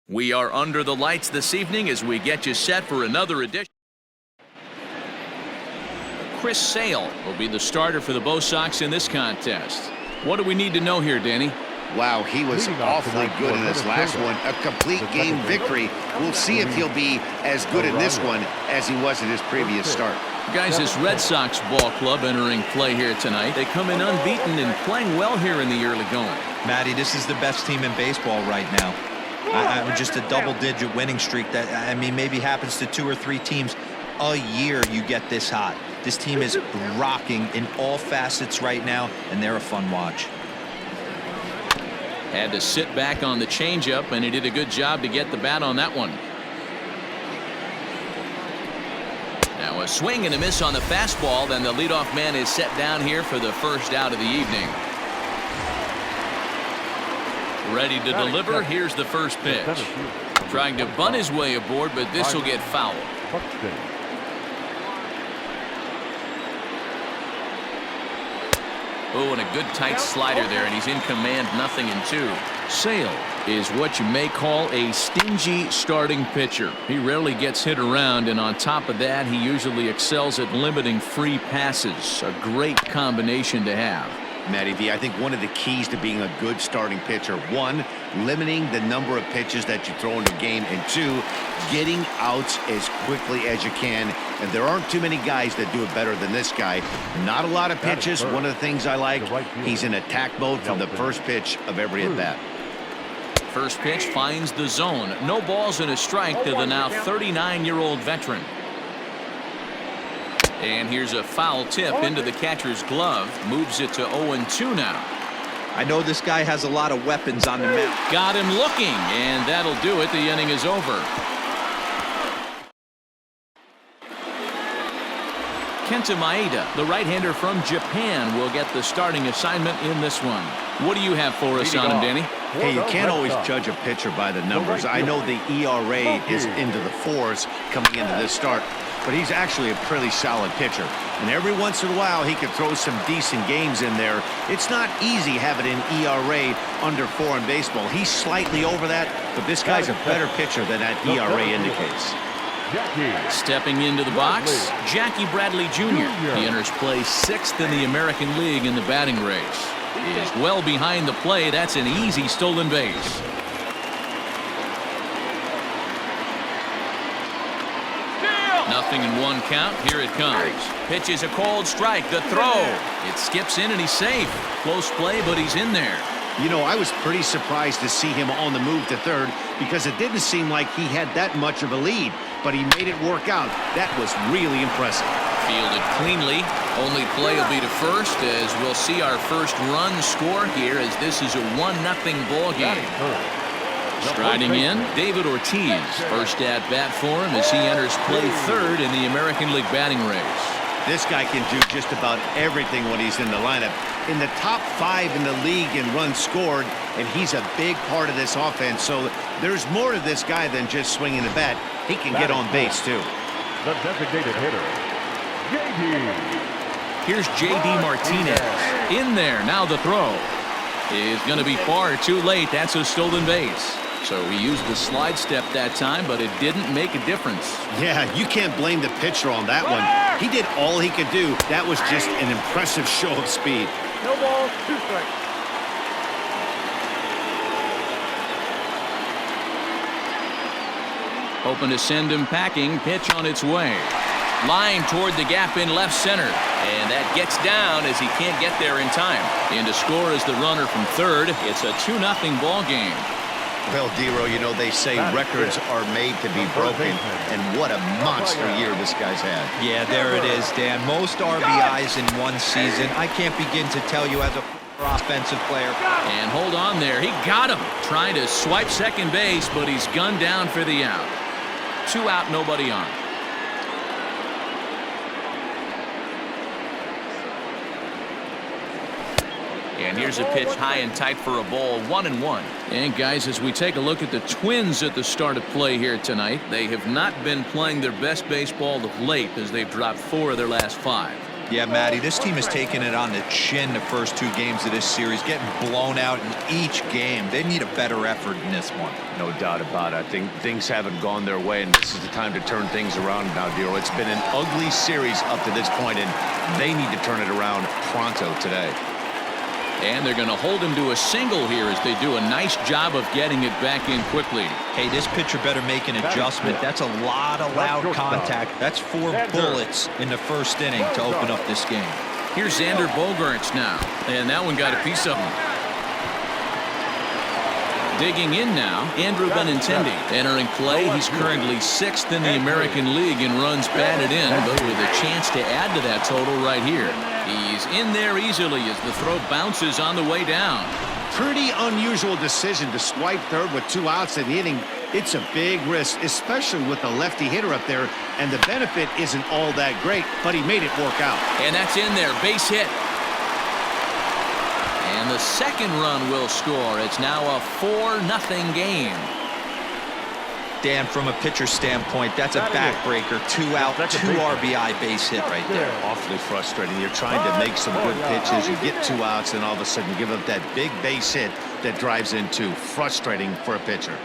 We are under the lights this evening as we get you set for another edition. Chris Sale will be the starter for the Bo Sox in this contest. What do we need to know here, Danny? Wow, he was awfully good in this last one. A complete game victory. We'll see if he'll be as good in this one as he was in his previous start. Guys, this Red Sox ball club entering play here tonight. They come in unbeaten and playing well here in the early going. Matty, this is the best team in baseball right now. Just a double-digit winning streak that, I mean, maybe happens to 2 or 3 teams a year you get this hot. This team is rocking in all facets right now, and they're a fun watch. Had to sit back on the changeup, and he did a good job to get the bat on that one. Now a swing and a miss on the fastball. Then the leadoff man is set down here for the first out of the evening. Ready to deliver. Here's the first pitch. Trying to bunt his way aboard, but this will get fouled. Oh, and a good tight slider there, and he's in command, 0-2. Sale is what you may call a stingy starting pitcher. He rarely gets hit around, and on top of that, he usually excels at limiting free passes. A great combination to have. Matty V, I think one of the keys to being a good starting pitcher, 1, limiting the number of pitches that you throw in a game, and 2, getting outs as quickly as you can. And there aren't too many guys that do it better than this guy. Not a lot of pitches. One of the things I like, he's in attack mode from the first pitch of every at bat. First pitch finds the zone. No balls and a strike to the now 39-year-old veteran. And here's a foul tip into the catcher's glove. Moves it to 0-2 now. I know this guy has a lot of weapons on the mound. Got him looking, and that'll do it. The inning is over. Kenta Maeda, the right-hander from Japan, will get the starting assignment in this one. What do you have for us on him, Danny? Hey, you can't always judge a pitcher by the numbers. I know the ERA is into the 4s coming into this start, but he's actually a pretty solid pitcher. And every once in a while, he can throw some decent games in there. It's not easy having an ERA under 4 in baseball. He's slightly over that, but this guy's a better pitcher than that ERA indicates. Stepping into the box, Jackie Bradley Jr. He enters play 6th in the American League in the batting race. He is well behind the play. That's an easy stolen base. Nothing in 1 count. Here it comes. Pitch is a cold strike. The throw. It skips in and he's safe. Close play, but he's in there. You know, I was pretty surprised to see him on the move to third because it didn't seem like he had that much of a lead, but he made it work out. That was really impressive. Fielded cleanly. Only play will be to first as we'll see our first run score here as this is a 1-0 ball game. Striding in, David Ortiz. First at bat for him as he enters play 3rd in the American League batting race. This guy can do just about everything when he's in the lineup. In the top 5 in the league in runs scored, and he's a big part of this offense. So there's more to this guy than just swinging the bat. He can get on base, too. The designated hitter, J.D. Here's J.D. Martinez. In there. Now the throw is going to be far too late. That's a stolen base. So he used the slide step that time, but it didn't make a difference. Yeah, you can't blame the pitcher on that one. He did all he could do. That was just an impressive show of speed. No ball, 2 strikes. Hoping to send him packing. Pitch on its way. Line toward the gap in left center. And that gets down as he can't get there in time. And to score is the runner from 3rd. It's a 2-0 ball game. Well, Dero, you know, they say records are made to be broken, and what a monster year this guy's had. Yeah, there it is, Dan. Most RBIs in one season. I can't begin to tell you as a offensive player. And hold on there. He got him. Trying to swipe second base, but he's gunned down for the out. 2 out, nobody on. And here's a pitch high and tight for a ball, 1-1. And guys, as we take a look at the Twins at the start of play here tonight, they have not been playing their best baseball of late as they've dropped 4 of their last 5. Yeah, Matty, this team has taken it on the chin the first 2 games of this series, getting blown out in each game. They need a better effort in this one. No doubt about it. I think things haven't gone their way, and this is the time to turn things around now, Dero. It's been an ugly series up to this point, and they need to turn it around pronto today. And they're going to hold him to a single here as they do a nice job of getting it back in quickly. Hey, this pitcher better make an adjustment. That's a lot of loud contact. That's 4 bullets in the first inning to open up this game. Here's Xander Bogaerts now, and that one got a piece of him. Digging in now, Andrew Benintendi. Entering play, he's currently 6th in the American League in runs batted in, but with a chance to add to that total right here. He's in there easily as the throw bounces on the way down. Pretty unusual decision to swipe third with 2 outs in the inning. It's a big risk, especially with the lefty hitter up there, and the benefit isn't all that great, but he made it work out. And that's in there, base hit. And the second run will score. It's now a 4-0 game. Dan, from a pitcher standpoint, that's a backbreaker. 2 out, 2 RBI base hit right there. Awfully frustrating. You're trying to make some good pitches. You get 2 outs, and all of a sudden you give up that big base hit that drives in 2. Frustrating for a pitcher.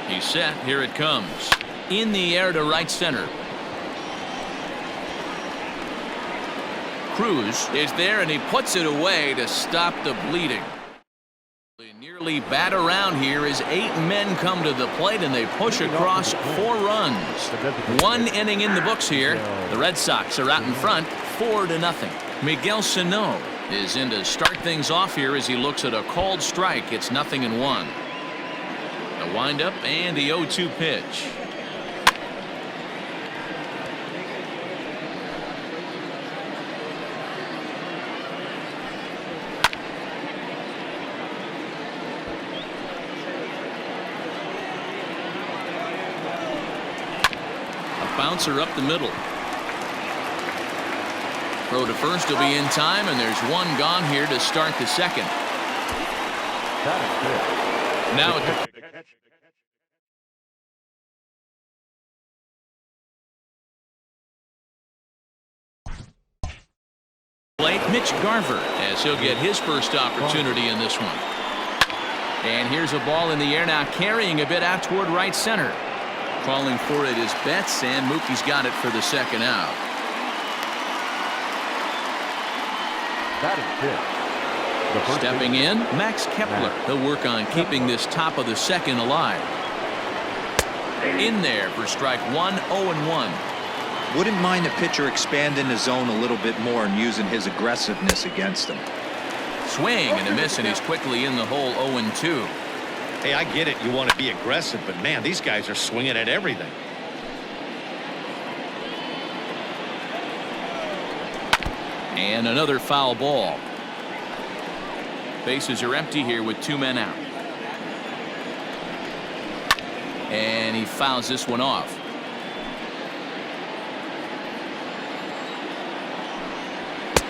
He's set. Here it comes. In the air to right center. Cruz is there, and he puts it away to stop the bleeding. They nearly bat around here as 8 men come to the plate, and they push across 4 runs. 1 inning in the books here. The Red Sox are out in front, 4-0. Miguel Sano is in to start things off here as he looks at a called strike. It's 0-1. The windup and the 0-2 pitch. Bouncer up the middle. Throw to first will be in time, and there's 1 gone here to start the second. Now at the plate, Mitch Garver, as he'll get his first opportunity in this one. And here's a ball in the air now, carrying a bit out toward right center. Calling for it is Betts, and Mookie's got it for the second out. Stepping in, Max Kepler. He'll work on keeping this top of the second alive. In there for strike 1, 0-1. Wouldn't mind the pitcher expanding the zone a little bit more and using his aggressiveness against him. Swing and a miss, and he's quickly in the hole, 0-2. Hey, I get it. You want to be aggressive, but man, these guys are swinging at everything. And another foul ball. Bases are empty here with 2 men out. And he fouls this one off.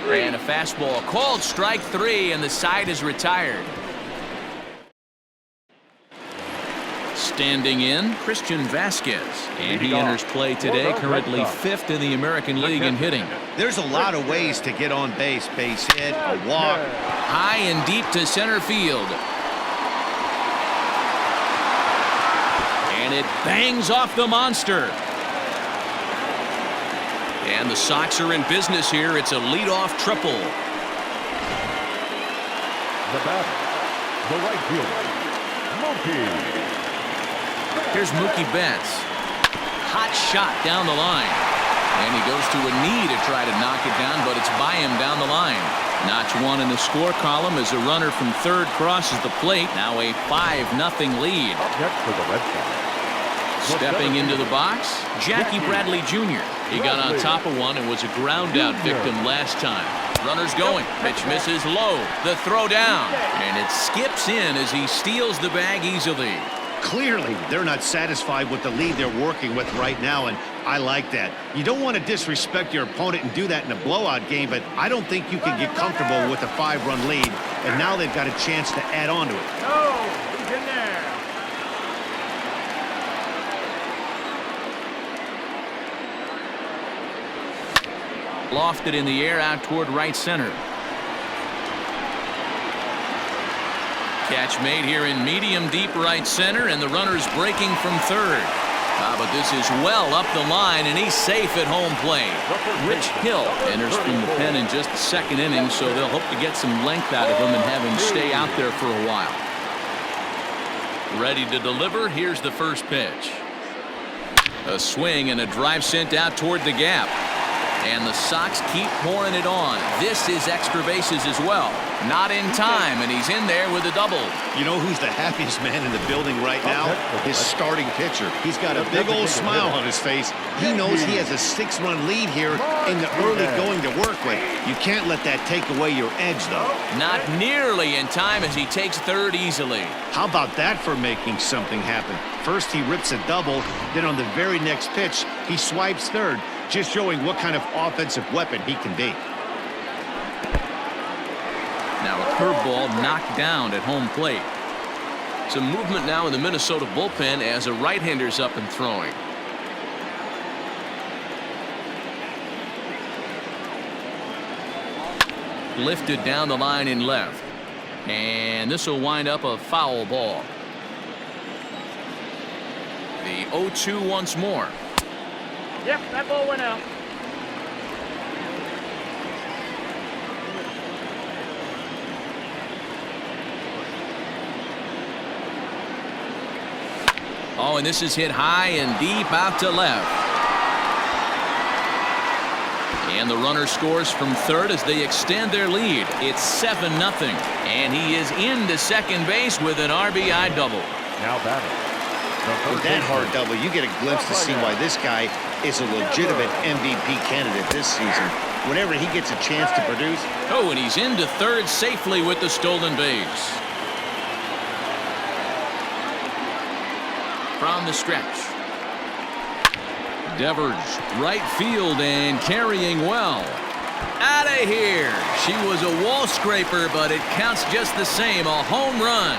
And a fastball called strike 3, and the side is retired. Standing in, Christian Vasquez, and he enters play today, currently 5th in the American League in hitting. There's a lot of ways to get on base. Base hit, a walk. High and deep to center field. And it bangs off the monster. And the Sox are in business here. It's a leadoff triple. The batter, the right fielder, Mookie. Here's Mookie Betts. Hot shot down the line. And he goes to a knee to try to knock it down, but it's by him down the line. Notch 1 in the score column as a runner from third crosses the plate. Now a 5-0 lead. Up next for the Red Sox. Stepping into the box, Jackie Bradley Jr. He got on top of one and was a ground out victim last time. Runners going. Pitch misses low. The throw down. And it skips in as he steals the bag easily. Clearly, they're not satisfied with the lead they're working with right now, and I like that. You don't want to disrespect your opponent and do that in a blowout game, but I don't think you can get comfortable with a 5-run lead, and now they've got a chance to add on to it. No, he's in there. Lofted in the air out toward right center. Catch made here in medium deep right center, and the runner's breaking from third. But this is well up the line, and he's safe at home plate. Rich Hill enters from the pen in just the second inning, so they'll hope to get some length out of him and have him stay out there for a while. Ready to deliver. Here's the first pitch. A swing and a drive sent out toward the gap. And the Sox keep pouring it on. This is extra bases as well. Not in time, and he's in there with a double. You know who's the happiest man in the building right now? His starting pitcher. He's got a big old smile on his face. He knows he has a 6-run lead here in the early going to work with. You can't let that take away your edge, though. Not nearly in time as he takes third easily. How about that for making something happen? First he rips a double, then on the very next pitch, he swipes third, just showing what kind of offensive weapon he can be. Now a curveball knocked down at home plate. Some movement now in the Minnesota bullpen as a right-hander's up and throwing. Lifted down the line in left. And this will wind up a foul ball. The 0-2 once more. Yep, that ball went out. Oh, and this is hit high and deep out to left. And the runner scores from third as they extend their lead. It's 7-0. And he is into second base with an RBI double. Now batting. With that hard double, you get a glimpse to see why this guy is a legitimate MVP candidate this season. Whenever he gets a chance to produce. Oh, and he's into third safely with the stolen base. From the stretch. Devers, right field and carrying well. Out of here. She was a wall scraper, but it counts just the same. A home run.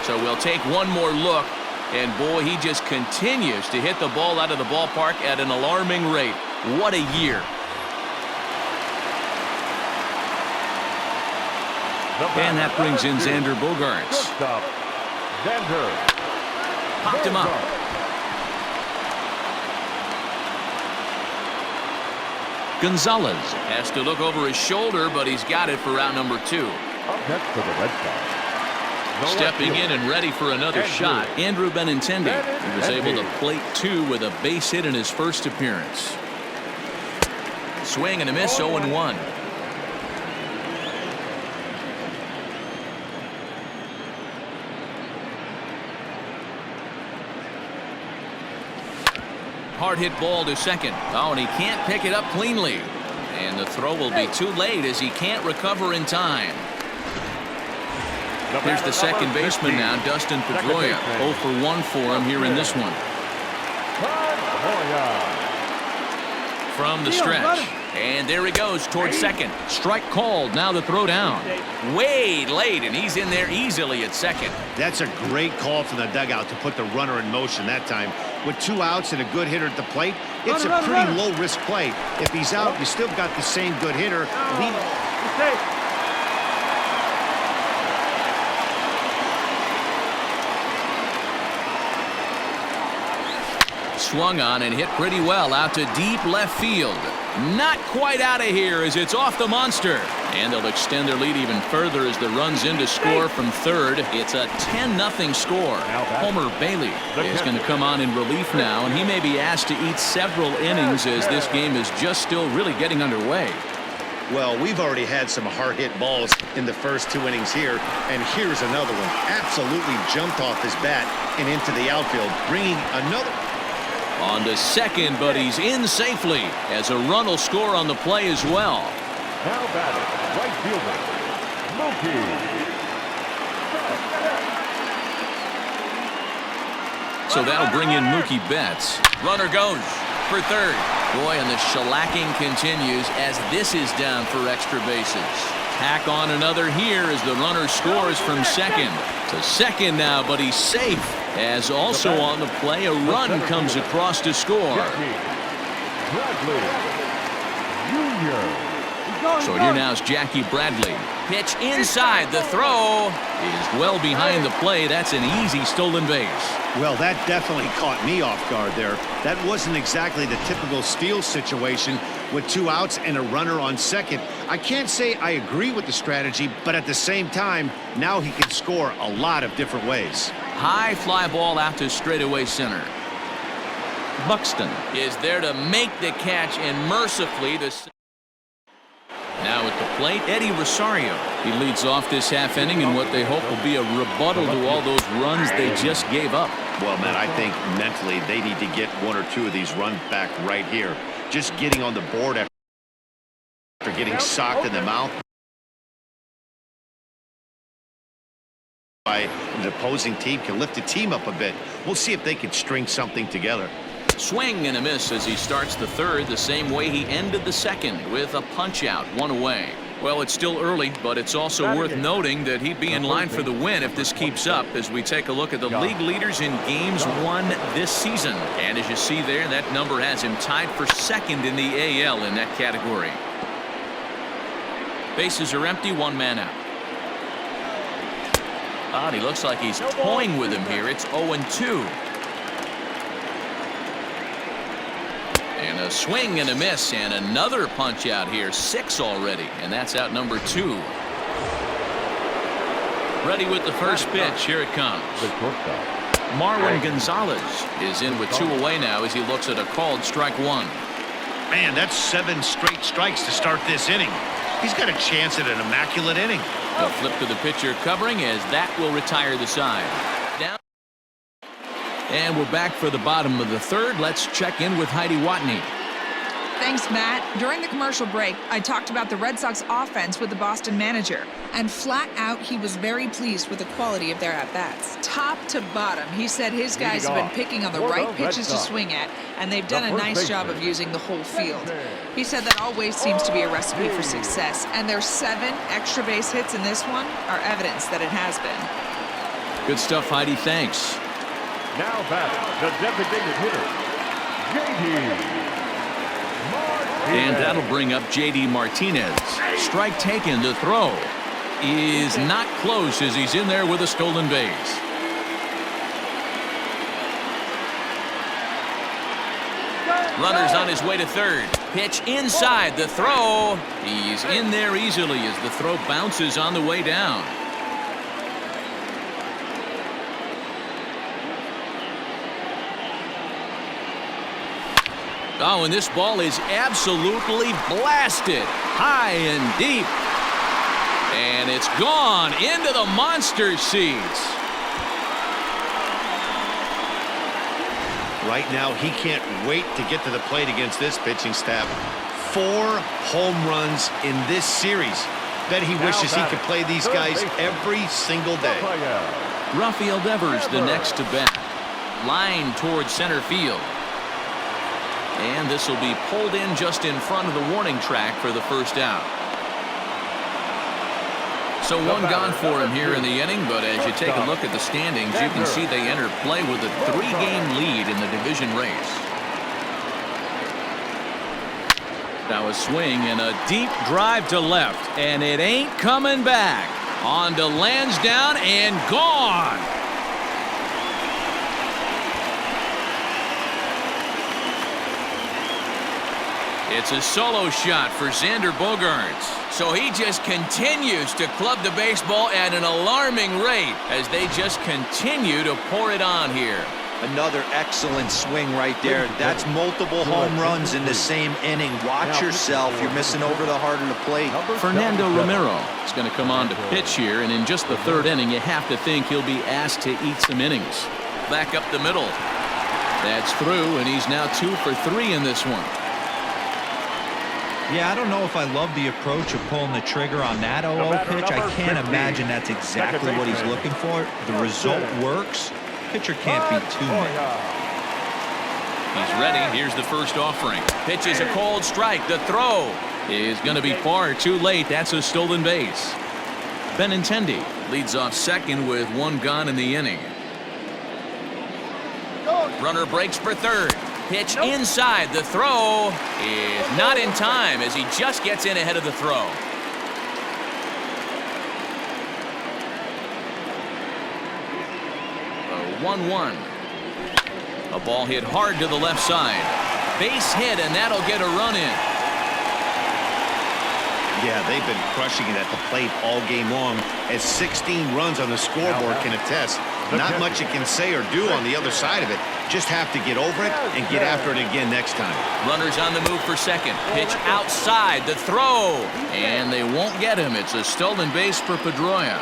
So we'll take one more look, and boy, he just continues to hit the ball out of the ballpark at an alarming rate. What a year. And that brings in Xander Bogaerts. Popped him up. Gonzalez has to look over his shoulder, but he's got it for out number 2. Next to the Red Sox. Stepping in and ready for another shot, Andrew Benintendi. He was able to plate 2 with a base hit in his first appearance. Swing and a miss, 0-1. Hard hit ball to second. Oh, and he can't pick it up cleanly. And the throw will be too late as he can't recover in time. Here's the second baseman now, Dustin Pedroia. 0 for 1 for him here in this one. From the stretch. And there he goes towards second. Strike called. Now the throw down. Way late, and he's in there easily at second. That's a great call from the dugout to put the runner in motion that time. With 2 outs and a good hitter at the plate, it's a pretty low-risk play. If he's out, you still got the same good hitter. Swung on and hit pretty well out to deep left field. Not quite out of here as it's off the monster. And they'll extend their lead even further as the run's in to score from third. It's a 10-0 score. Homer Bailey is going to come on in relief now, and he may be asked to eat several innings as this game is just still really getting underway. Well, we've already had some hard-hit balls in the first 2 innings here, and here's another one. Absolutely jumped off his bat and into the outfield, bringing another. On to second, but he's in safely as a run will score on the play as well. Now batting, right fielder, Mookie. So that'll bring in Mookie Betts. Runner goes for third. Boy, and the shellacking continues as this is down for extra bases. Tack on another here as the runner scores from second. To second now, but he's safe. As also on the play, a run comes across to score. Bradley Jr. So here now is Jackie Bradley. Pitch inside. The throw is well behind the play. That's an easy stolen base. Well, that definitely caught me off guard there. That wasn't exactly the typical steal situation with 2 outs and a runner on second. I can't say I agree with the strategy, but at the same time, now he can score a lot of different ways. High fly ball out to straightaway center. Buxton is there to make the catch, and mercifully now at the plate, Eddie Rosario. He leads off this half inning in what they hope will be a rebuttal to all those runs they just gave up. Well, man, I think mentally they need to get 1 or 2 of these runs back right here. Just getting on the board after getting socked in the mouth by the opposing team can lift the team up a bit. We'll see if they can string something together. Swing and a miss as he starts the third the same way he ended the second, with a punch out, 1 away. Well, it's still early, but it's also worth noting that he'd be in line for the win if this keeps up as we take a look at the league leaders in games won this season. And as you see there, that number has him tied for second in the AL in that category. Bases are empty, 1 man out. And he looks like he's toying with him here. It's 0-2. And a swing and a miss, and another punch out here. 6 already, and that's out number 2. Ready with the first pitch. Here it comes. Marwin Gonzalez is in with 2 away now as he looks at a called strike 1. Man, that's 7 straight strikes to start this inning. He's got a chance at an immaculate inning. The flip to the pitcher covering as that will retire the side. Down. And we're back for the bottom of the third. Let's check in with Heidi Watney. Thanks, Matt. During the commercial break, I talked about the Red Sox offense with the Boston manager. And flat out, he was very pleased with the quality of their at-bats. Top to bottom, he said his guys have been picking on the right pitches to swing at, and they've done a nice job of using the whole field. He said that always seems to be a recipe for success, and their 7 extra base hits in this one are evidence that it has been. Good stuff, Heidi. Thanks. Now batting, the designated hitter, J.D. And that'll bring up J.D. Martinez. Strike taken. The throw is not close as he's in there with a stolen base. Runner's on his way to third. Pitch inside. The throw. He's in there easily as the throw bounces on the way down. Oh, and this ball is absolutely blasted high and deep. And it's gone into the monster seats. Right now, he can't wait to get to the plate against this pitching staff. 4 home runs in this series. Bet he wishes he could play these guys every single day. Rafael Devers, the next to bat. Line towards center field. And this will be pulled in just in front of the warning track for the first out. So 1 gone for him here in the inning, but as you take a look at the standings, you can see they enter play with a 3-game lead in the division race. Now a swing and a deep drive to left, and it ain't coming back. On to Lansdowne and gone. It's a solo shot for Xander Bogaerts. So he just continues to club the baseball at an alarming rate as they just continue to pour it on here. Another excellent swing right there. That's multiple home runs in the same inning. Watch yourself. You're missing over the heart of the plate. Fernando Romero is going to come on to pitch here, and in just the 3rd inning, you have to think he'll be asked to eat some innings. Back up the middle. That's through, and he's now 2 for 3 in this one. Yeah, I don't know if I love the approach of pulling the trigger on that 0-0 pitch. I can't imagine that's exactly what he's looking for. The result works. Pitcher can't be too mad. He's ready. Here's the first offering. Pitch is a cold strike. The throw is going to be far too late. That's a stolen base. Benintendi leads off second with 1 gone in the inning. Runner breaks for third. Pitch inside. The throw is not in time as he just gets in ahead of the throw. A 1-1. A ball hit hard to the left side. Base hit, and that'll get a run in. Yeah, they've been crushing it at the plate all game long, as 16 runs on the scoreboard can attest. Not much it can say or do on the other side of it. Just have to get over it and get after it again next time. Runners on the move for second. Pitch outside. The throw. And they won't get him. It's a stolen base for Pedroia.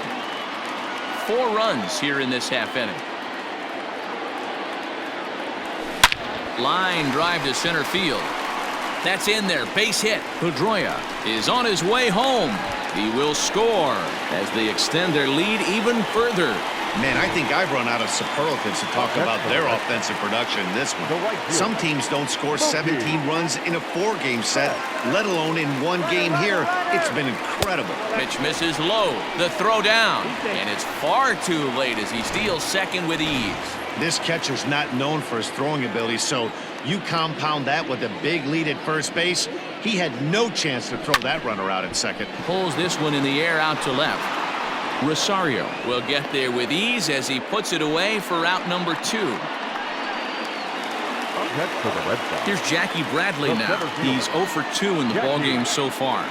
4 runs here in this half inning. Line drive to center field. That's in there. Base hit. Pedroia is on his way home. He will score as they extend their lead even further. Man, I think I've run out of superlatives to talk about their offensive production in this one. Some teams don't score 17 runs in a 4-game set, let alone in 1 game here. It's been incredible. Pitch misses low. The throw down. And it's far too late as he steals second with ease. This catcher's not known for his throwing ability, so you compound that with a big lead at first base. He had no chance to throw that runner out at second. Pulls this one in the air out to left. Rosario will get there with ease as he puts it away for out number 2. Next for the Red Sox. Here's Jackie Bradley now. He's 0 for 2 in the ballgame so far.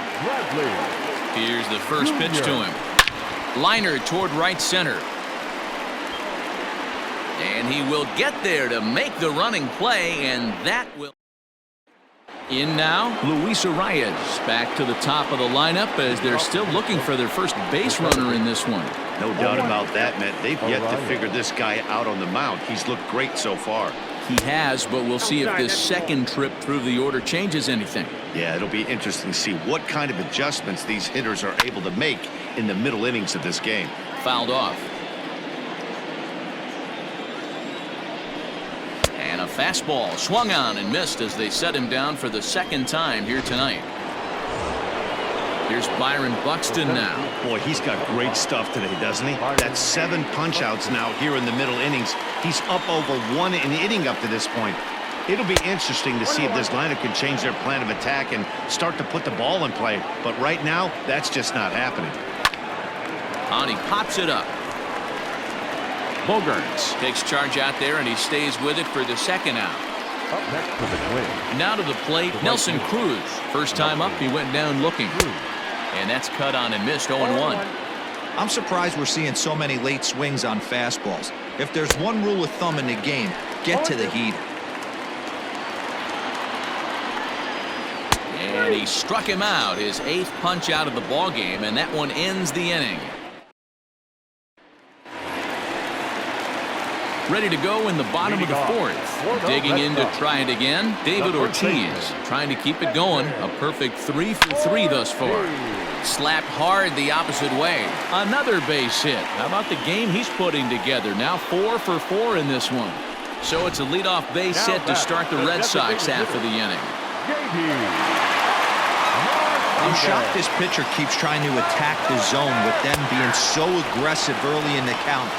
Here's the first pitch to him. Liner toward right center. And he will get there to make the running play, and that will... In now, Luis Arias back to the top of the lineup as they're still looking for their first base runner in this one. No doubt about that, Matt. They've yet to figure this guy out on the mound. He's looked great so far. He has, but we'll see if this second trip through the order changes anything. Yeah, it'll be interesting to see what kind of adjustments these hitters are able to make in the middle innings of this game. Fouled off. And a fastball swung on and missed as they set him down for the second time here tonight. Here's Byron Buxton now. Boy, he's got great stuff today, doesn't he? That's 7 punch-outs now here in the middle innings. He's up over 1 an inning up to this point. It'll be interesting to see if this lineup can change their plan of attack and start to put the ball in play. But right now, that's just not happening. And he pops it up. Bogarts takes charge out there, and he stays with it for the second out. Up next for the Twins. Now to the plate, Nelson Cruz. First time up, he went down looking. And that's cut on and missed 0-1. I'm surprised we're seeing so many late swings on fastballs. If there's one rule of thumb in the game, get to the heater. And he struck him out, his 8th punch out of the ball game, and that one ends the inning. Ready to go in the bottom of the 4th. Digging in to try it again, David Ortiz trying to keep it going. A perfect 3 for 3 thus far. Slapped hard the opposite way. Another base hit. How about the game he's putting together? Now 4 for 4 in this one. So it's a leadoff base hit to start the Red Sox half of the inning. I'm shocked this pitcher keeps trying to attack the zone with them being so aggressive early in the count.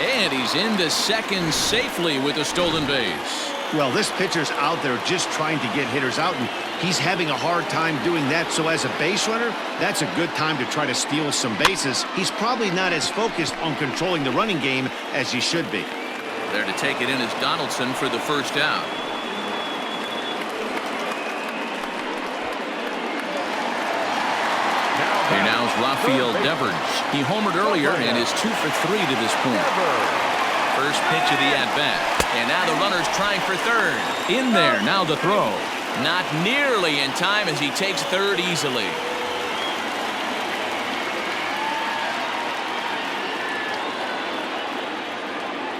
And he's into second safely with a stolen base. Well, this pitcher's out there just trying to get hitters out, and he's having a hard time doing that. So as a base runner, that's a good time to try to steal some bases. He's probably not as focused on controlling the running game as he should be. There to take it in is Donaldson for the first out. Here now is Rafael Devers. He homered earlier and is 2 for 3 to this point. First pitch of the at-bat. And now the runner's trying for third. In there, now the throw. Not nearly in time as he takes third easily.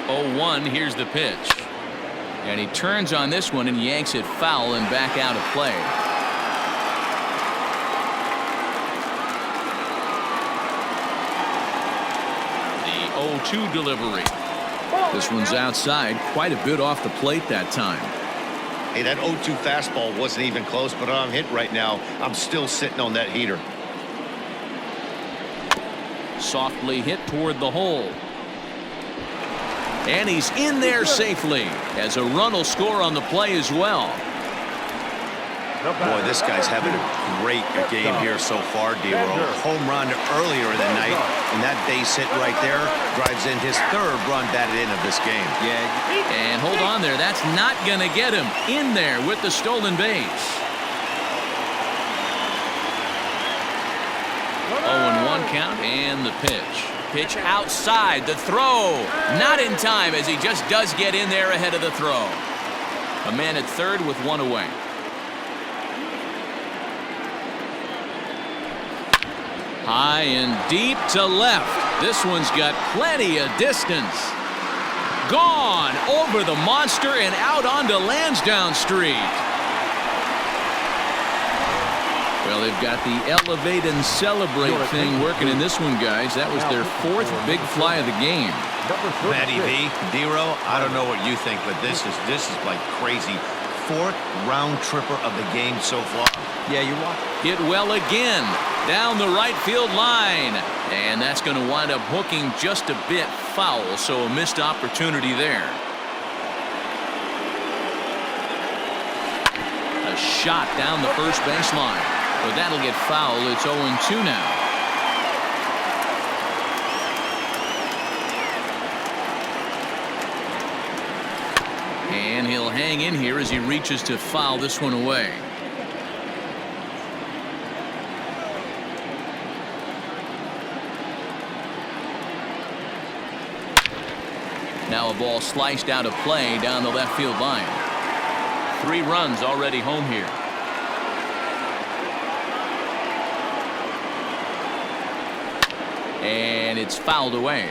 Oh, 1, here's the pitch. And he turns on this one and yanks it foul and back out of play. The 0-2 delivery. This one's outside, quite a bit off the plate that time. Hey, that 0-2 fastball wasn't even close, but I'm hit right now. I'm still sitting on that heater. Softly hit toward the hole. And he's in there safely, as a run will score on the play as well. Boy, this guy's having a great game here so far, D-Row. Home run earlier in the night, and that base hit right there drives in his third run batted in of this game. Yeah, and hold on there. That's not going to get him in there with the stolen base. 0-1 count and the pitch. Pitch outside. The throw. Not in time, as he just does get in there ahead of the throw. A man at third with one away. High and deep to left. This one's got plenty of distance. Gone over the monster and out onto Lansdowne Street. Well, they've got the elevate and celebrate thing working in this one, guys. That was their fourth big fly of the game. Matty V, D-Row, I don't know what you think, but this is like crazy. Fourth round tripper of the game so far. Yeah, you're watching. Hit well again down the right field line, and that's going to wind up hooking just a bit foul, so a missed opportunity there. A shot down the first baseline, but that'll get foul. It's 0-2 now. And he'll hang in here as he reaches to foul this one away. Now a ball sliced out of play down the left field line. 3 runs already home here. And it's fouled away.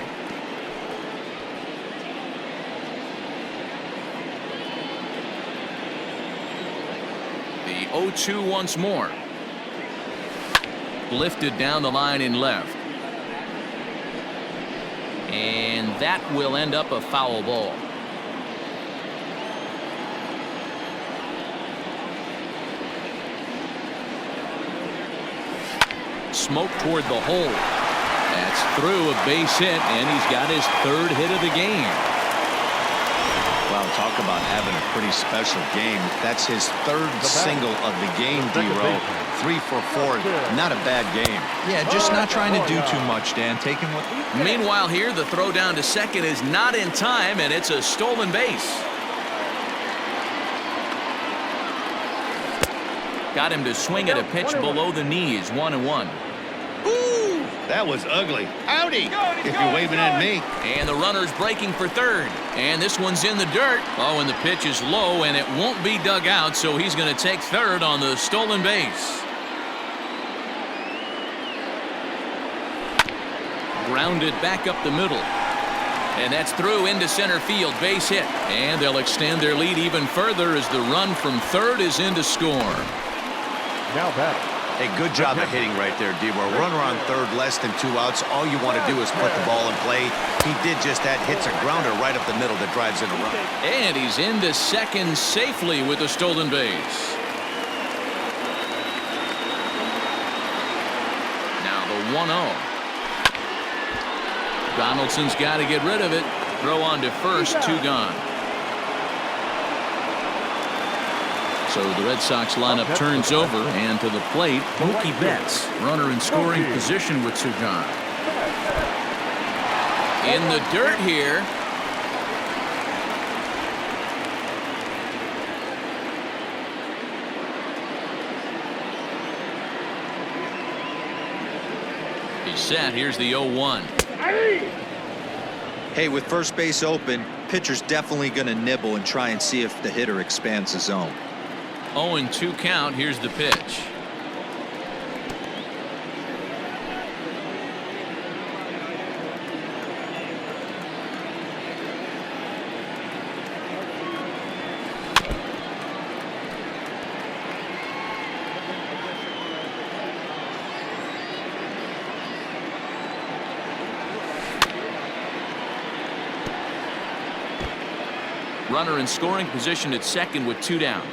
The 0-2 once more. Lifted down the line in left. And that will end up a foul ball. Smoke toward the hole. That's through, a base hit, and he's got his third hit of the game. Well, talk about having a pretty special game. That's his third single of the game, D-Row. 3 for 4. Not a bad game. Yeah, just not trying to do too much, Dan. Taking what. Meanwhile, here the throw down to second is not in time, and it's a stolen base. Got him to swing at a pitch below the knees. 1-1. Ooh, that was ugly. Howdy, if you're waving at me. And the runner's breaking for third. And this one's in the dirt. Oh, and the pitch is low, and it won't be dug out, so he's going to take third on the stolen base. Grounded back up the middle. And that's through into center field. Base hit. And they'll extend their lead even further as the run from third is in to score. Now batting. Hey, good job of hitting right there, D-Row. Runner on third, less than 2 outs. All you want to do is put the ball in play. He did just that. Hits a grounder right up the middle that drives in a run. And he's into second safely with a stolen base. Now the 1-0. Donaldson's got to get rid of it. Throw on to first, 2 gone. So the Red Sox lineup turns over, and to the plate, Mookie Betts, runner in scoring position with 2 gone. In the dirt here. He's set. Here's the 0-1. Hey, with first base open, pitcher's definitely going to nibble and try and see if the hitter expands the zone. 0-2 count. Here's the pitch. Runner in scoring position at second with 2 down.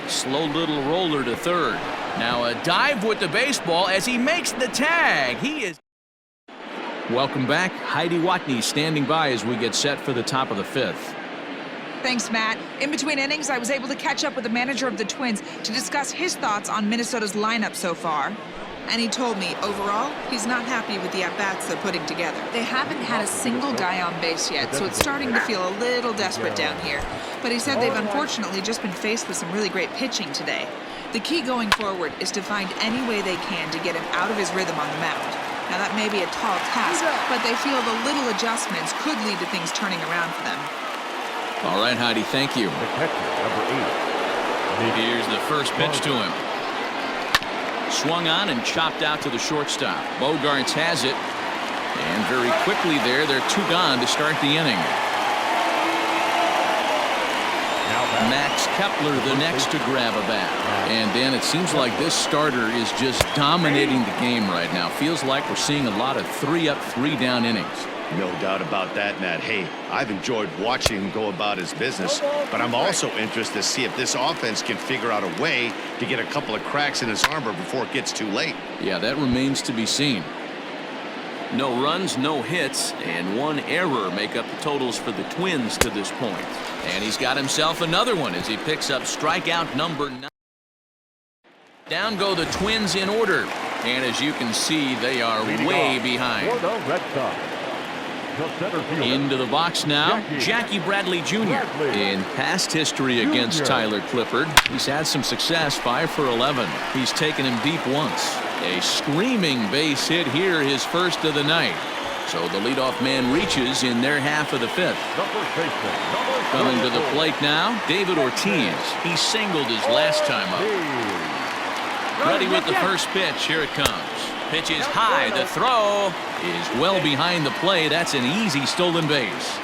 Slow little roller to third. Now a dive with the baseball as he makes the tag. He is. Welcome back. Heidi Watney standing by as we get set for the top of the 5th. Thanks, Matt. In between innings, I was able to catch up with the manager of the Twins to discuss his thoughts on Minnesota's lineup so far. And he told me, overall, he's not happy with the at-bats they're putting together. They haven't had a single guy on base yet, so it's starting to feel a little desperate down here. But he said they've unfortunately just been faced with some really great pitching today. The key going forward is to find any way they can to get him out of his rhythm on the mound. Now, that may be a tall task, but they feel the little adjustments could lead to things turning around for them. All right, Heidi, thank you. The catcher, number 8. Here's the first pitch to him. Swung on and chopped out to the shortstop. Bogarts has it. And very quickly there, they're 2 gone to start the inning. Max Kepler the next to grab a bat. And Dan, it seems like this starter is just dominating the game right now. Feels like we're seeing a lot of 3-up, 3-down innings. No doubt about that, Matt. Hey, I've enjoyed watching him go about his business, but I'm also interested to see if this offense can figure out a way to get a couple of cracks in his armor before it gets too late. Yeah, that remains to be seen. No runs, no hits, and 1 error make up the totals for the Twins to this point. And he's got himself another one as he picks up strikeout number 9. Down go the Twins in order. And as you can see, they are way behind. For the Red Sox, the center fielder. Into the box now, Jackie Bradley Jr. In past history against Tyler Clippard, he's had some success, 5 for 11. He's taken him deep once. A screaming base hit here, his first of the night. So the leadoff man reaches in their half of the 5th. Coming to the plate now, David Ortiz. He singled his last time up. Ready with the first pitch. Here it comes. Pitch is high. The throw is well behind the play. That's an easy stolen base.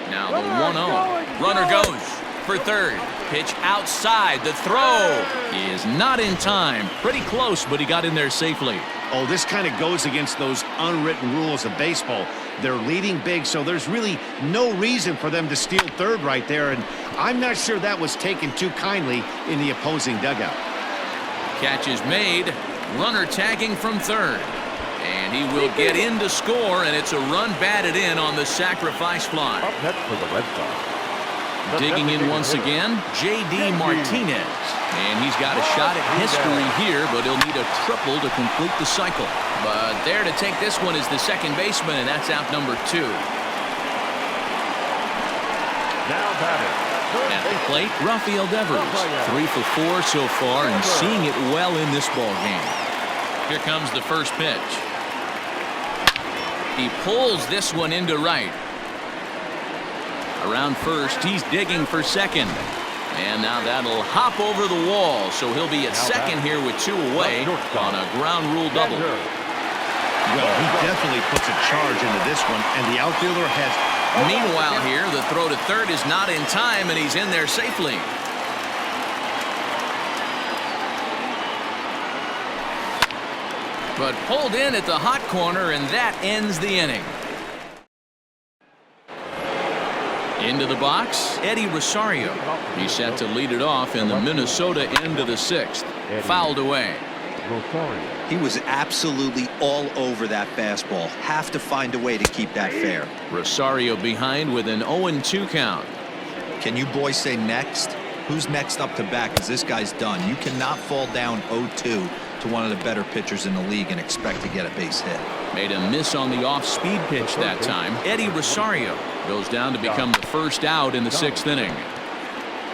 Now the 1-0. Runner goes for third. Pitch outside. The throw is not in time. Pretty close, but he got in there safely. Oh, this kind of goes against those unwritten rules of baseball. They're leading big, so there's really no reason for them to steal third right there, and I'm not sure that was taken too kindly in the opposing dugout. Catch is made. Runner tagging from third. And he will get in to score, and it's a run batted in on the sacrifice fly. Up next for the Red Sox. Digging in once again, J.D. Martinez. And he's got a shot at history here, but he'll need a triple to complete the cycle. But there to take this one is the second baseman, and that's out number 2. Now batting. At the plate, Rafael Devers. 3 for 4 so far, and seeing it well in this ball game. Here comes the first pitch. He pulls this one into right. Around first, he's digging for second. And now that'll hop over the wall, so he'll be at second here with 2 away on a ground rule double. Well, he definitely puts a charge into this one, and the outfielder has... Meanwhile here, the throw to third is not in time, and he's in there safely. But pulled in at the hot corner, and that ends the inning. Into the box, Eddie Rosario. He's set to lead it off in the Minnesota end of the 6th. Fouled away. He was absolutely all over that fastball. Have to find a way to keep that fair. Rosario behind with an 0-2 count. Can you boys say next? Who's next up to bat? Because this guy's done. You cannot fall down 0-2 to one of the better pitchers in the league and expect to get a base hit. Made a miss on the off-speed pitch that time. Eddie Rosario goes down to become the first out in the 6th inning.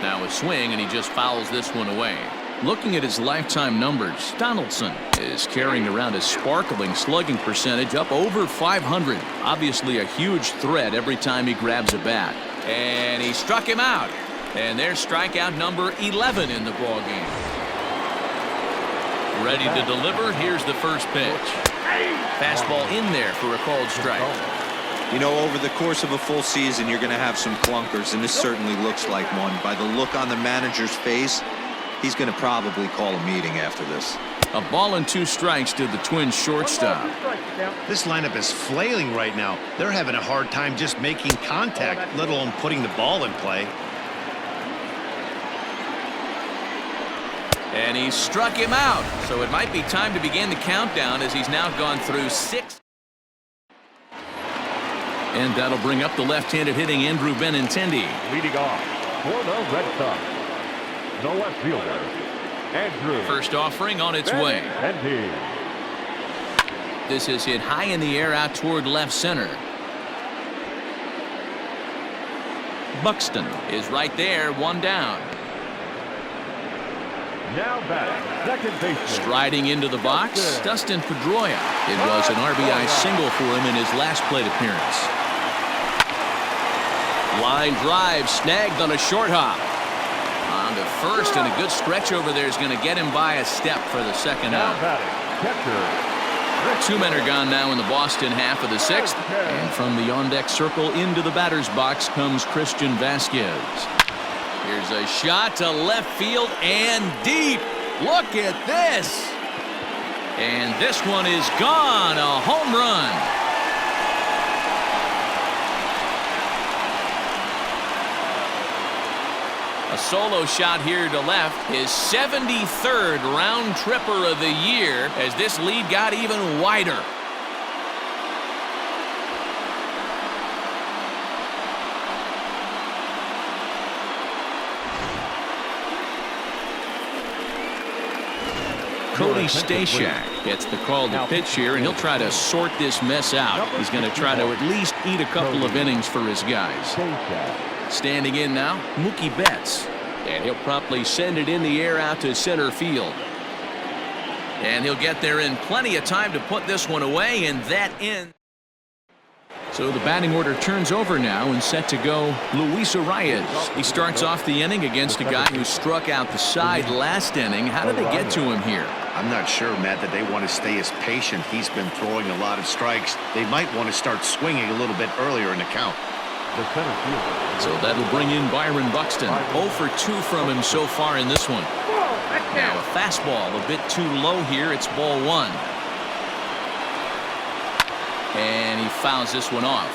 Now a swing, and he just fouls this one away. Looking at his lifetime numbers, Donaldson is carrying around a sparkling slugging percentage up over 500. Obviously a huge threat every time he grabs a bat. And he struck him out. And there's strikeout number 11 in the ballgame. Ready to deliver. Here's the first pitch. Fastball in there for a called strike. You know, over the course of a full season, you're going to have some clunkers, and this certainly looks like one. By the look on the manager's face, he's going to probably call a meeting after this. A ball and 2 strikes to the Twins shortstop. This lineup is flailing right now. They're having a hard time just making contact, let alone putting the ball in play. And he struck him out. So it might be time to begin the countdown as he's now gone through 6. And that'll bring up the left-handed hitting Andrew Benintendi. Leading off for the Red Sox, the left fielder, Andrew. First offering on its way. Benintendi. This is hit high in the air out toward left center. Buxton is right there, one down. Now batting, second baseman. Striding into the box, Dustin Pedroia. It was an RBI single for him in his last plate appearance. Line drive snagged on a short hop. On to first, and a good stretch over there is going to get him by a step for the second Now out. batting, catcher. 2 men are gone now in the Boston half of the 6th. And from the on-deck circle into the batter's box comes Christian Vasquez. Here's a shot to left field and deep. Look at this. And this one is gone. A home run. A solo shot here to left. His 73rd round tripper of the year as this lead got even wider. Cody Stashak gets the call to pitch here, and he'll try to sort this mess out. He's going to try to at least eat a couple of innings for his guys. Standing in now, Mookie Betts. And he'll promptly send it in the air out to center field. And he'll get there in plenty of time to put this one away, and that ends. So the batting order turns over now and set to go Luis Arias. He starts off the inning against a guy who struck out the side last inning. How did they get to him here? I'm not sure, Matt, that they want to stay as patient. He's been throwing a lot of strikes. They might want to start swinging a little bit earlier in the count. So that'll bring in Byron Buxton. 0 for 2 from him so far in this one. Now a fastball a bit too low here. It's ball 1. And he fouls this one off.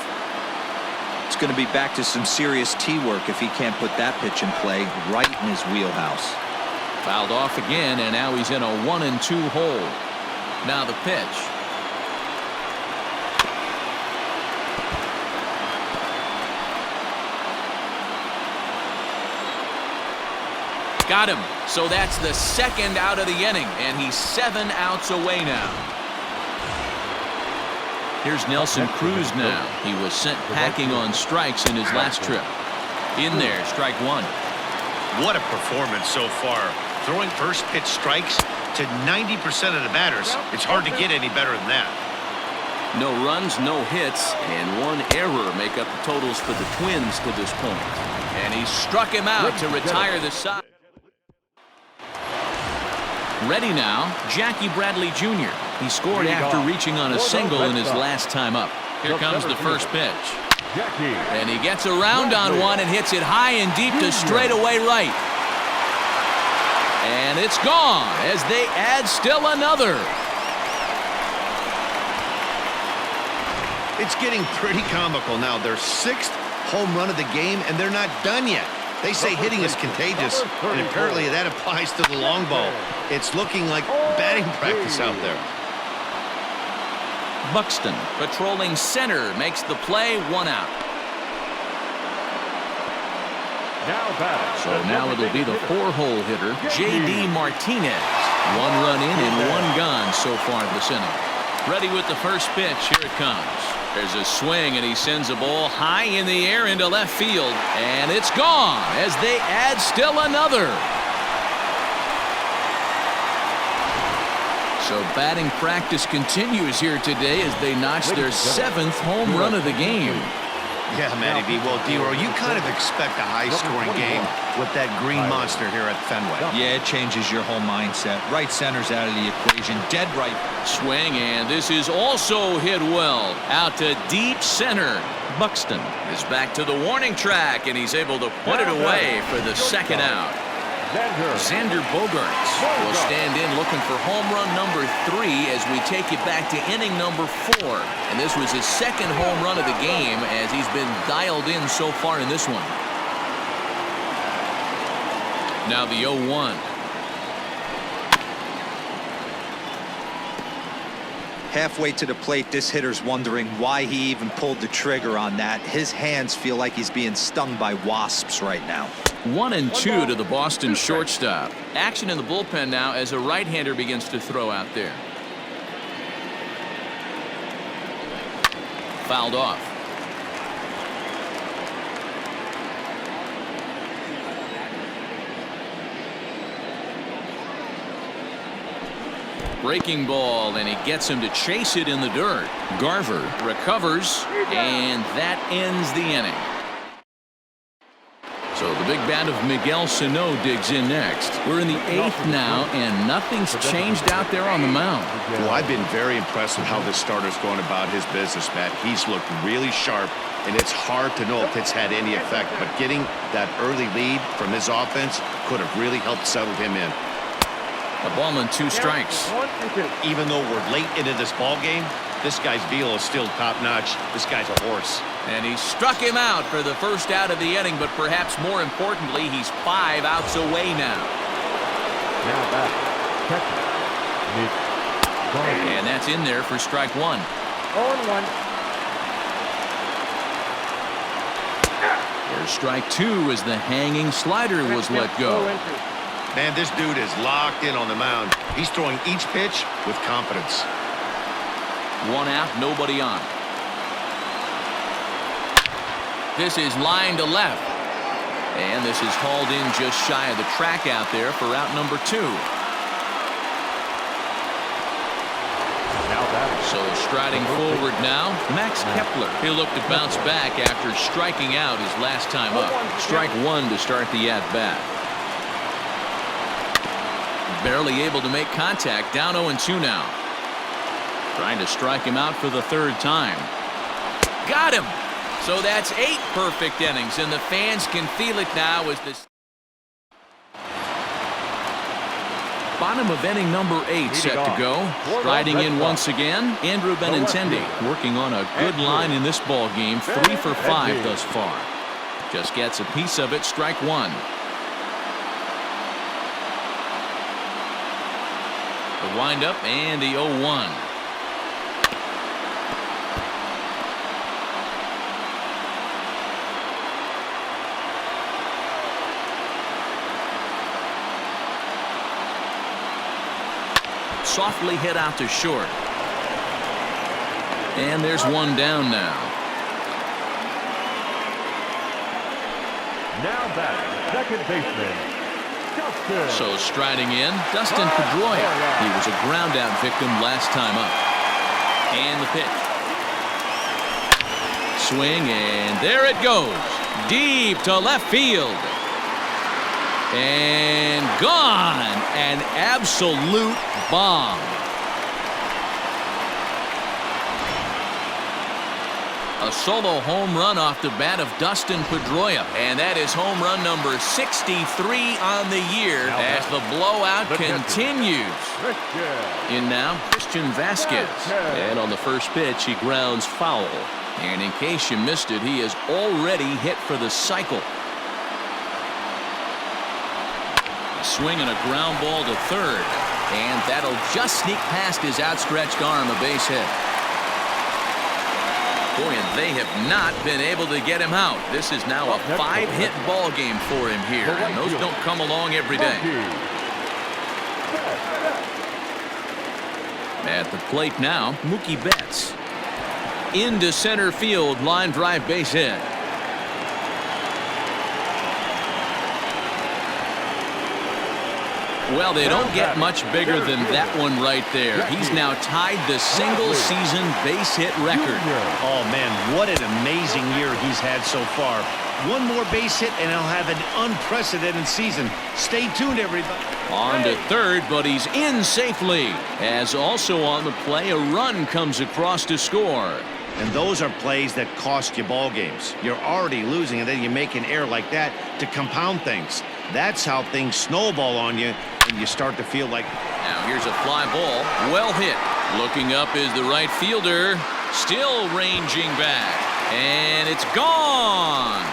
It's going to be back to some serious tee work if he can't put that pitch in play right in his wheelhouse. Fouled off again, and now he's in a 1-2 hole. Now the pitch. Got him. So that's the second out of the inning, and he's 7 outs away now. Here's Nelson Cruz now. He was sent packing on strikes in his last trip. In there, strike 1. What a performance so far. Throwing first pitch strikes to 90% of the batters. It's hard to get any better than that. No runs, no hits, and 1 error make up the totals for the Twins to this point. And he struck him out to retire the side. Ready now, Jackie Bradley Jr. He scored after reaching on a single in his last time up. Here comes the first pitch. And he gets around on one and hits it high and deep to straightaway right. And it's gone as they add still another. It's getting pretty comical now. Their 6th home run of the game, and they're not done yet. They say hitting is contagious, and apparently that applies to the long ball. It's looking like batting practice out there. Buxton patrolling center makes the play, 1 out. So now it'll be the 4-hole hitter, J.D. Martinez. 1 run in and 1 gone so far this inning. Ready with the first pitch. Here it comes. There's a swing, and he sends a ball high in the air into left field. And it's gone as they add still another. So batting practice continues here today as they notch their 7th home run of the game. Yeah, Matty B. Well, D-Row, you kind of expect a high-scoring game with that green monster here at Fenway. Yeah, it changes your whole mindset. Right center's out of the equation. Dead right. Swing, and this is also hit well. Out to deep center. Buxton is back to the warning track, and he's able to put it away for the second out. Xander Bogaerts will stand in looking for home run number 3 as we take it back to inning number 4. And this was his 2nd home run of the game as he's been dialed in so far in this one. Now the 0-1. Halfway to the plate, this hitter's wondering why he even pulled the trigger on that. His hands feel like he's being stung by wasps right now. 1-2 to the Boston shortstop. Action in the bullpen now as a right-hander begins to throw out there. Fouled off. Breaking ball, and he gets him to chase it in the dirt. Garver recovers, and that ends the inning. So the big bat of Miguel Sano digs in next. We're in the 8th now, and nothing's changed out there on the mound. Well, I've been very impressed with how this starter's going about his business, Matt. He's looked really sharp, and it's hard to know if it's had any effect, but getting that early lead from his offense could have really helped settle him in. A ball and 2 strikes. Even though we're late into this ball game, this guy's velo is still top-notch. This guy's a horse. And he struck him out for the first out of the inning, but perhaps more importantly, he's 5 outs away now. Now back. And that's in there for strike 1. 0-1. There's strike 2 as the hanging slider was let go. Man, this dude is locked in on the mound. He's throwing each pitch with confidence. 1 out, nobody on. This is line to left. And this is hauled in just shy of the track out there for out number 2. So striding forward now, Max Kepler. He'll look to bounce back after striking out his last time up. Strike 1 to start the at-bat. Barely able to make contact, down 0-2 now. Trying to strike him out for the 3rd time. Got him! So that's 8 perfect innings, and the fans can feel it now as this. Bottom of inning number 8 set to go. Striding in once again, Andrew Benintendi working on a good line in this ball game. 3 for 5 thus far. Just gets a piece of it, strike 1. The windup and the 0-1. Softly hit out to short. And there's 1 down now. Now back, second baseman. So striding in, Dustin Pedroia. He was a ground out victim last time up. And the pitch. Swing, and there it goes. Deep to left field. And gone. An absolute bomb. A solo home run off the bat of Dustin Pedroia. And that is home run number 63 on the year as the blowout continues. In now, Christian Vasquez. And on the first pitch, he grounds foul. And in case you missed it, he has already hit for the cycle. A swing and a ground ball to third. And that'll just sneak past his outstretched arm, a base hit. Boy, and they have not been able to get him out. This is now a 5-hit ball game for him here, and those don't come along every day. At the plate now, Mookie Betts. Into center field, line drive base hit. Well, they don't get much bigger than that one right there. He's now tied the single-season base hit record. Oh, man, what an amazing year he's had so far. One more base hit, and he'll have an unprecedented season. Stay tuned, everybody. On to third, but he's in safely. As also on the play, a run comes across to score. And those are plays that cost you ball games. You're already losing, and then you make an error like that to compound things. That's how things snowball on you, and you start to feel like. Now here's a fly ball, well hit. Looking up is the right fielder, still ranging back, and it's gone.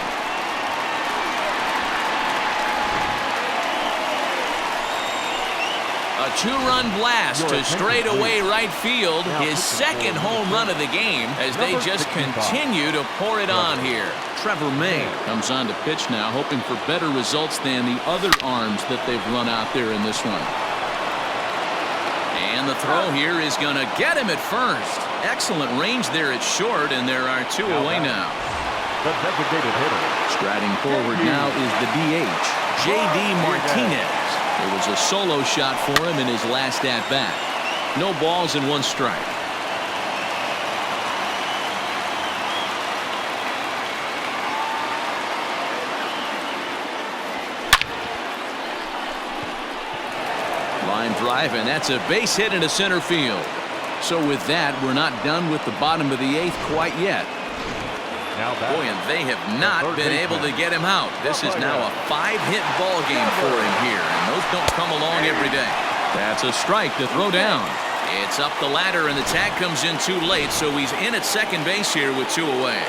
A A two-run blast to straightaway right field. His second home run of the game as they just continue to pour it on here. Trevor May comes on to pitch now, hoping for better results than the other arms that they've run out there in this one. And the throw here is going to get him at first. Excellent range there at short, and there are two away now. The designated hitter. Striding forward now is the DH, J.D. Martinez. It was a solo shot for him in his last at-bat. No balls and one strike. Line drive, and that's a base hit into center field. So with that, we're not done with the bottom of the eighth quite yet. Boy, and they have not been able to get him out. This is now a 5-hit ball game for him here, and those don't come along every day. That's a strike to throw down. It's up the ladder, and the tag comes in too late, so he's in at second base here with two away.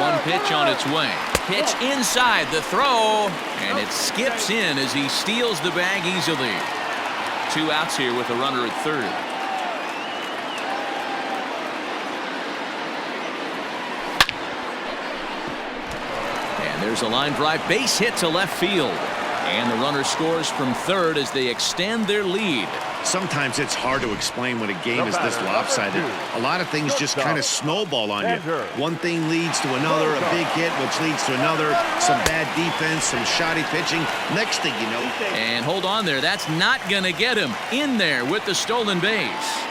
One pitch on its way. Pitch inside the throw, and it skips in as he steals the bag easily. 2 outs here with a runner at third. And there's a line drive base hit to left field. And the runner scores from third as they extend their lead. Sometimes it's hard to explain when a game is this lopsided. A lot of things just kind of snowball on you. One thing leads to another, a big hit, which leads to another, some bad defense, some shoddy pitching. Next thing you know. And hold on there. That's not going to get him in there with the stolen base.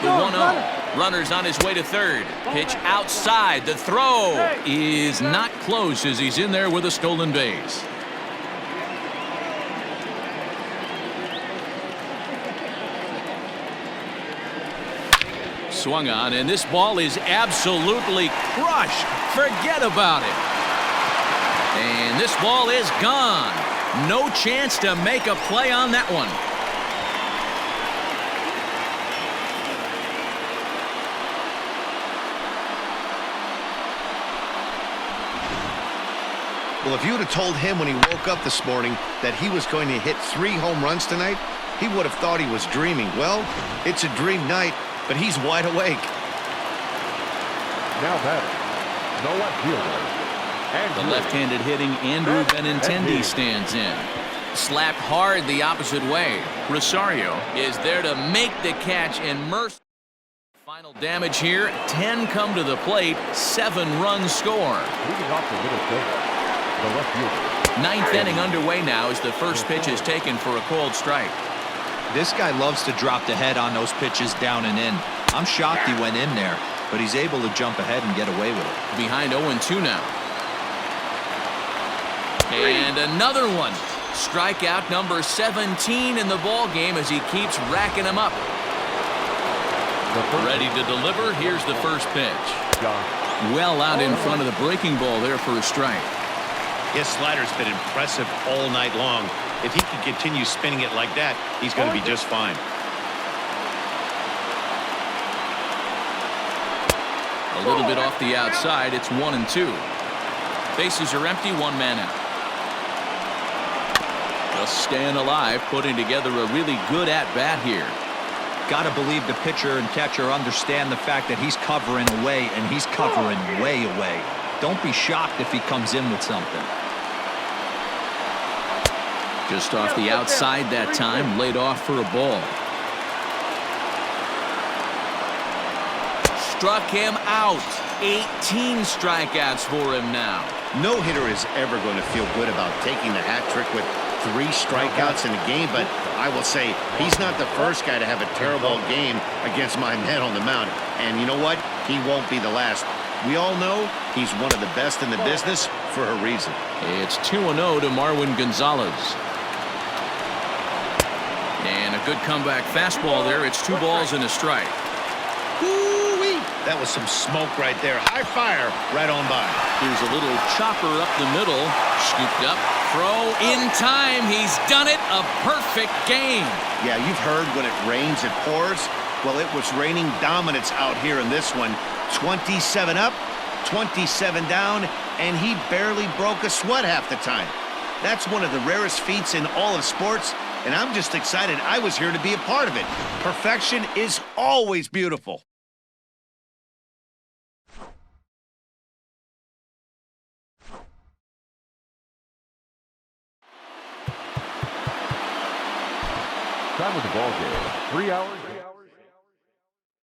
The 1-0. Runner's on his way to third. Pitch outside. The throw is not close as he's in there with a stolen base. Swung on, and this ball is absolutely crushed. Forget about it. And this ball is gone. No chance to make a play on that one. Well, if you would have told him when he woke up this morning that he was going to hit 3 home runs tonight, he would have thought he was dreaming. Well, it's a dream night, but he's wide awake. Now batting, the left fielder. The left-handed hitting Andrew Benintendi stands in. Slapped hard the opposite way. Rosario is there to make the catch and mercy. Final damage here. 10 come to the plate. 7 runs score. Moving off the middle fielder. The left fielder. 9th inning underway now as the first pitch is taken for a called strike. This guy loves to drop the head on those pitches down and in. I'm shocked he went in there, but he's able to jump ahead and get away with it. Behind 0-2 now. And another one. Strikeout number 17 in the ball game as he keeps racking them up. Ready to deliver. Here's the first pitch. Well out in front of the breaking ball there for a strike. His slider's been impressive all night long. If he can continue spinning it like that, he's going to be just fine. A little bit off the outside. It's 1-2. Bases are empty. 1 man out. Just staying alive, putting together a really good at-bat here. Got to believe the pitcher and catcher understand the fact that he's covering away, and he's covering way away. Don't be shocked if he comes in with something. Just off the outside that time, laid off for a ball. Struck him out. 18 strikeouts for him now. No hitter is ever going to feel good about taking the hat trick with 3 strikeouts in a game, but I will say he's not the first guy to have a terrible game against my men on the mound. And you know what? He won't be the last. We all know he's one of the best in the business for a reason. It's 2-0 to Marwin Gonzalez. And a good comeback fastball there. It's 2 balls and a strike. Woo-wee. That was some smoke right there. High fire right on by. Here's a little chopper up the middle. Scooped up. Throw in time. He's done it. A perfect game. Yeah, you've heard when it rains, it pours. Well, it was raining dominance out here in this one. 27 up, 27 down, and he barely broke a sweat half the time. That's one of the rarest feats in all of sports, and I'm just excited I was here to be a part of it. Perfection is always beautiful. Time of the ball game, 3 hours.